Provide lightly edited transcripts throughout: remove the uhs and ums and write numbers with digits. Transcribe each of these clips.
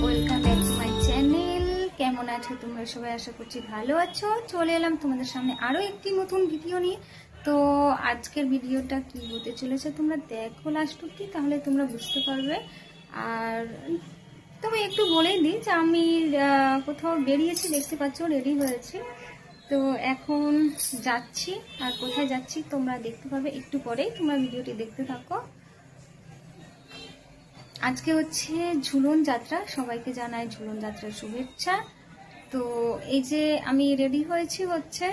Welcome back to my channel. কেমন আছো তোমরা সবাই? আশা করছি ভালো আছো। চলে এলাম তোমাদের সামনে আরো একটি নতুন ভিডিও নিয়ে। তো আজকের ভিডিওটা কি হতে চলেছে তোমরা দেখো লাস্ট অবধি, তাহলে তোমরা বুঝতে পারবে। আর তবে একটু বলেই দিই যে আমি কোথাও বেরিয়েছি, দেখতে পাচ্ছ রেডি হয়েছি। তো এখন যাচ্ছি, আর কোথায় যাচ্ছি তোমরা দেখতে পাবে একটু পরেই। তোমরা ভিডিওটি দেখতে থাকো। আজকে হচ্ছে ঝুলন যাত্রা, সবাইকে জানাই ঝুলন যাত্রার শুভেচ্ছা। তো এই যে আমি রেডি হয়েছি হচ্ছে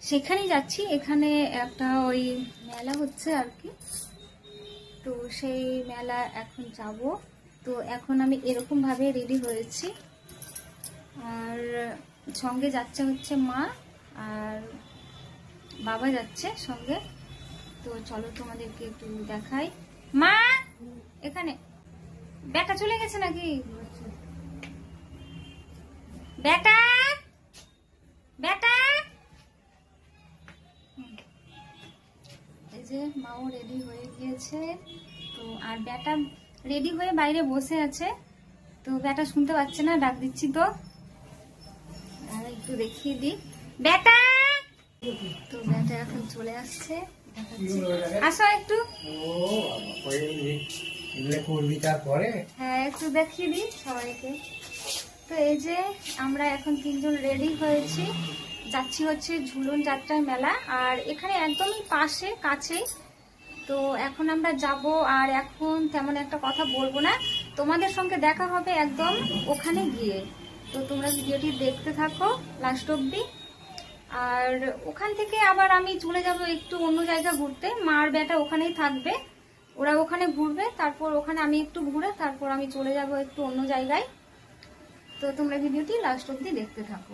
সেখানেই যাচ্ছি। এখানে একটা ওই মেলা হচ্ছে আর কি, তো সেই মেলা এখন যাব। তো এখন আমি এরকম ভাবে রেডি হয়েছি, আর সঙ্গে যাচ্ছে হচ্ছে মা আর বাবা যাচ্ছে সঙ্গে। তো চলো তোমাদেরকে একটু দেখাই। মা এখানে বেটা চলে গেছে নাকি? বেটা বেটা এই যে মাও রেডি হয়ে গিয়েছে। তো আর বেটা রেডি হয়ে বাইরে বসে আছে। তো বেটা শুনতে পাচ্ছে না, ডাক দিচ্ছি তো। আর একটু দেখিয়ে দিই বেটা। তো বেটা এখন চলে আসছে, আসো একটু। হ্যাঁ একটু দেখিয়ে দিই সবাইকে। তো এই যে আমরা এখন তিনজন রেডি হয়েছি, যাচ্ছি হচ্ছে ঝুলন যাত্রার মেলা। আর এখানে একদমই পাশে কাছেই। তো এখন আমরা যাব, আর এখন তেমন একটা কথা বলবো না, তোমাদের সঙ্গে দেখা হবে একদম ওখানে গিয়ে। তো তোমরা ভিডিওটি দেখতে থাকো লাস্ট অব্দি। আর ওখান থেকে আবার আমি চলে যাব একটু অন্য জায়গা ঘুরতে। মার বেটা ওখানেই থাকবে, ওরা ওখানে ঘুরবে, তারপর ওখানে আমি একটু ঘুরে তারপর আমি চলে যাব একটু অন্য জায়গায়। তো তোমরা ভিডিওটি লাস্ট অব্দি দেখতে থাকো।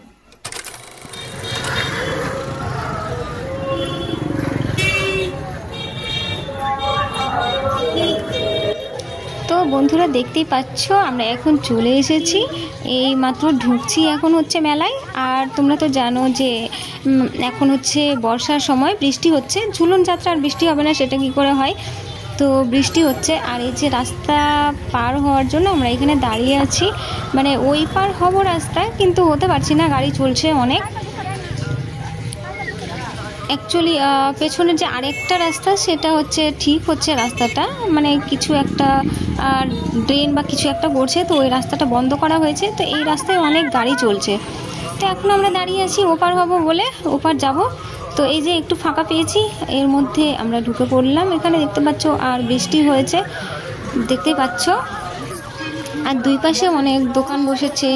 তো বন্ধুরা দেখতেই পাচ্ছ আমরা এখন চলে এসেছি, এই মাত্র ঢুকছি এখন হচ্ছে মেলায়। আর তোমরা তো জানো যে এখন হচ্ছে বর্ষার সময়, বৃষ্টি হচ্ছে। ঝুলন যাত্রা আর বৃষ্টি হবে না সেটা কি করে হয়? তো বৃষ্টি হচ্ছে। আর এই যে রাস্তা পার হওয়ার জন্য আমরা এখানে দাঁড়িয়ে আছি, মানে ওই পার হব রাস্তায়, কিন্তু হতে পারছি না, গাড়ি চলছে অনেক। অ্যাকচুয়ালি পেছনের যে আরেকটা রাস্তা সেটা হচ্ছে ঠিক হচ্ছে রাস্তাটা, মানে কিছু একটা ড্রেন বা কিছু একটা করছে, তো ওই রাস্তাটা বন্ধ করা হয়েছে। তো এই রাস্তায় অনেক গাড়ি চলছে। তো এখন আমরা দাঁড়িয়ে আছি ওপার হব বলে, ওপার যাব। তো এই যে একটু ফাঁকা পেয়েছি, এর মধ্যে আমরা ঢুকে পড়লাম। এখানে দেখতে পাচ্ছ আর বৃষ্টি হয়েছে, দেখতেই পাচ্ছ। আর দুই পাশে অনেক দোকান বসেছে,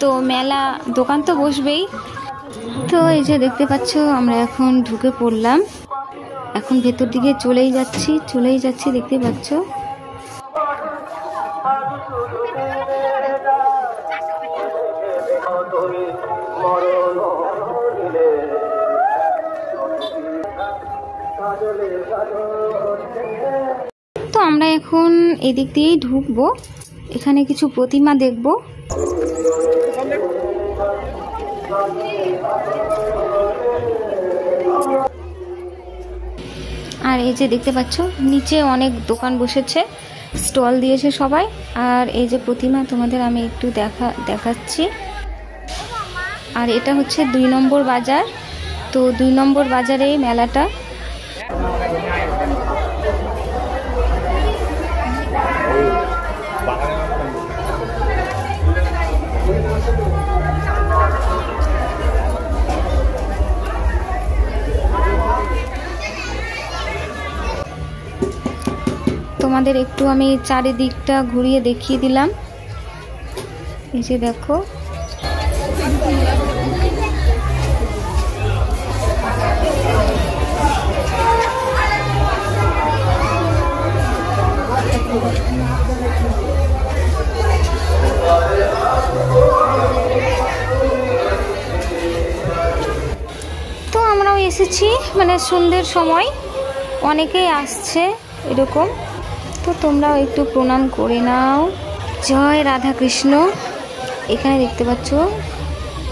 তো মেলা দোকান তো বসবেই। তো এই যে দেখতে পাচ্ছ আমরা এখন ঢুকে পড়লাম, এখন ভেতর দিকে চলেই যাচ্ছি দেখতে পাচ্ছ। তো আমরা এখন এদিক দিয়েই ঢুকবো, এখানে কিছু প্রতিমা দেখবো। আর এই যে দেখতে পাচ্ছ নিচে অনেক দোকান বসেছে, স্টল দিয়েছে সবাই। আর এই যে প্রতিমা তোমাদের আমি একটু দেখাচ্ছি। আর এটা হচ্ছে 2 নম্বর বাজার। তো 2 নম্বর বাজারে মেলাটা। তোমাদের একটু আমি চারিদিকটা ঘুরিয়ে দেখিয়ে দিলাম। এই যে দেখো, তো আমরাও এসেছি, মানে সন্ধ্যের সময় অনেকেই আসছে এরকম। তো তোমরাও একটু প্রণাম করে নাও। জয় রাধা কৃষ্ণ। এখানে দেখতে পাচ্ছ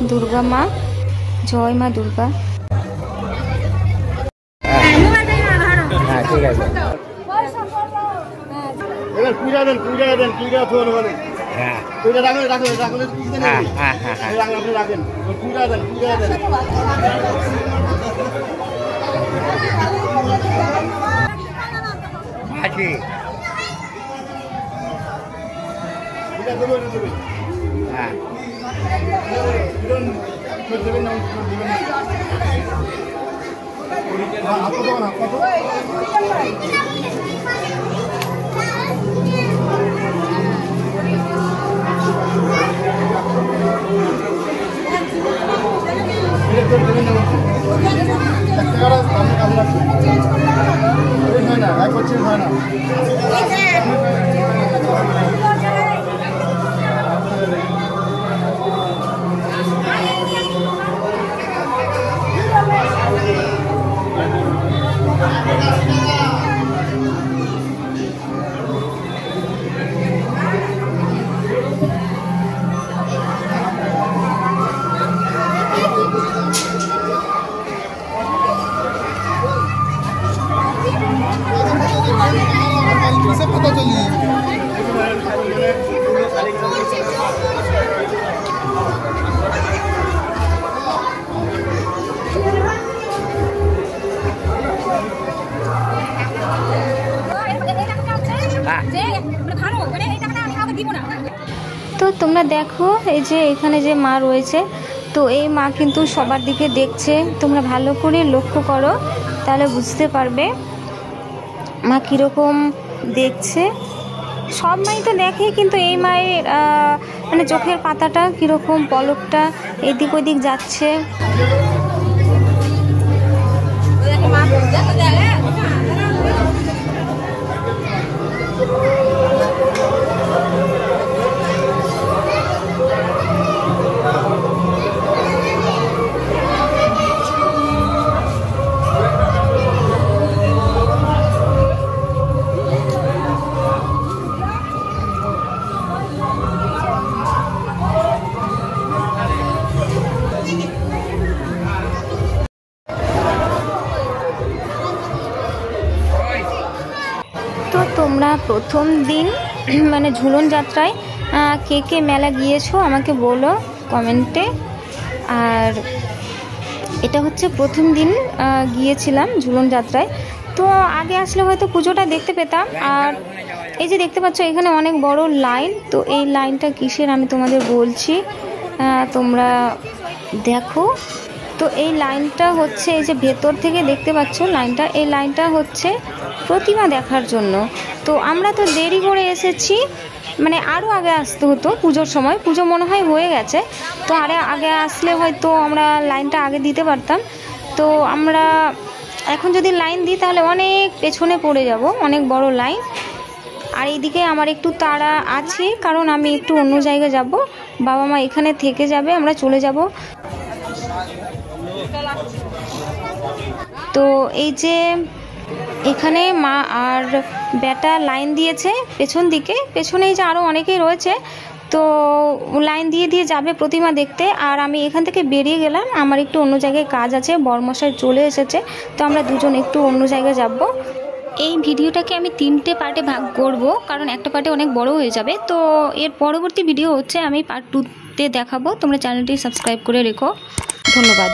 দুর্গা মা, জয় মা দুর্গা। ঠিক আছে। এবার পূজা দেন, পূজা দেন, পূজা তো হ্যাঁ ওইটা রাখলে রাখলে রাখলে হ্যাঁ হ্যাঁ হ্যাঁ হ্যাঁ আপনি রাখেন পুরা দেন ভাজি এটা দেবো হ্যাঁ দেবেন না কত না কত कैसे पता चली তো তোমরা দেখো এই যে এখানে যে মা রয়েছে, তো এই মা কিন্তু সবার দিকে দেখছে। তোমরা ভালো করে লক্ষ্য করো, তাহলে বুঝতে পারবে মা কীরকম দেখছে। সব মাই তো দেখে, কিন্তু এই মায়ের মানে চোখের পাতাটা কীরকম, পলকটা এদিক ওদিক যাচ্ছে। তো তোমরা প্রথম দিন মানে ঝুলন যাত্রায় কে কে মেলা গিয়েছো আমাকে বলো কমেন্টে। আর এটা হচ্ছে প্রথম দিন গিয়েছিলাম ঝুলন যাত্রায়। তো আগে আসলে হয়তো পুজোটা দেখতে পেতাম। আর এই যে দেখতে পাচ্ছ এখানে অনেক বড় লাইন, তো এই লাইনটা কিসের আমি তোমাদের বলছি, তোমরা দেখো। তো এই লাইনটা হচ্ছে এই যে ভেতর থেকে দেখতে পাচ্ছ লাইনটা, এই লাইনটা হচ্ছে প্রতিমা দেখার জন্য। তো আমরা তো দেরি করে এসেছি, মানে আরও আগে আসতে হতো পুজোর সময়। পুজো মনে হয় হয়ে গেছে, তো আরে আগে আসলে হয়তো আমরা লাইনটা আগে দিতে পারতাম। তো আমরা এখন যদি লাইন দিই তাহলে অনেক পেছনে পড়ে যাব, অনেক বড় লাইন। আর এইদিকে আমার একটু তাড়া আছে, কারণ আমি একটু অন্য জায়গায় যাব, বাবা মা এখানে থেকে যাবে, আমরা চলে যাব। তো এই যে এখানে মা আর বেটা লাইন দিয়েছে পেছন দিকে, পেছনে এই যে আরও অনেকেই রয়েছে, তো লাইন দিয়ে দিয়ে যাবে প্রতিমা দেখতে। আর আমি এখান থেকে বেরিয়ে গেলাম, আমার একটু অন্য জায়গায় কাজ আছে, বরমশাই চলে এসেছে, তো আমরা দুজন একটু অন্য জায়গায় যাব। এই ভিডিওটাকে আমি 3টে পার্টে ভাগ করব, কারণ একটা পার্টে অনেক বড় হয়ে যাবে। তো এর পরবর্তী ভিডিও হচ্ছে আমি পার্ট 2তে দেখাবো। তোমরা চ্যানেলটি সাবস্ক্রাইব করে রেখো। ধন্যবাদ।